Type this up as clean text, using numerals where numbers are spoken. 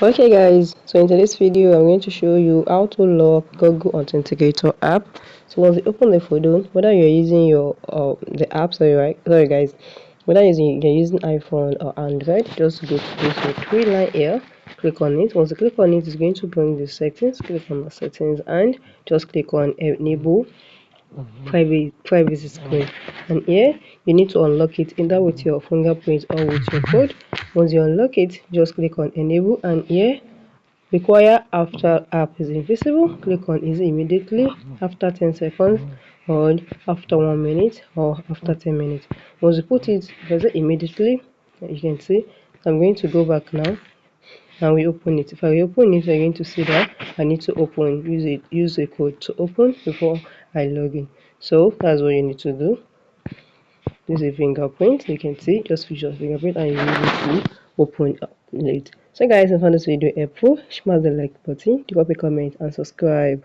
Okay guys, so in today's video I'm going to show you how to lock Google Authenticator app. So once you open the photo, whether you're using your the app, sorry guys, whether you're using iPhone or Android, just go to this three line here, click on it. Once you click on it, it's going to bring the settings. Click on the settings and just click on enable privacy screen, and here you need to unlock it either with your fingerprint or with your code. Once you unlock it, just click on enable, and here require after app is invisible, click on easy immediately, after 10 seconds, or after 1 minute, or after 10 minutes. Once you put it immediately, you can see. I'm going to go back now and we open it. If I open it, you're going to see that I need to use a code to open before I log in. So that's what you need to do. Use a fingerprint. You can see, just use your fingerprint and you use it to open it. So guys, if you found this video helpful, smash the like button, drop a comment and subscribe.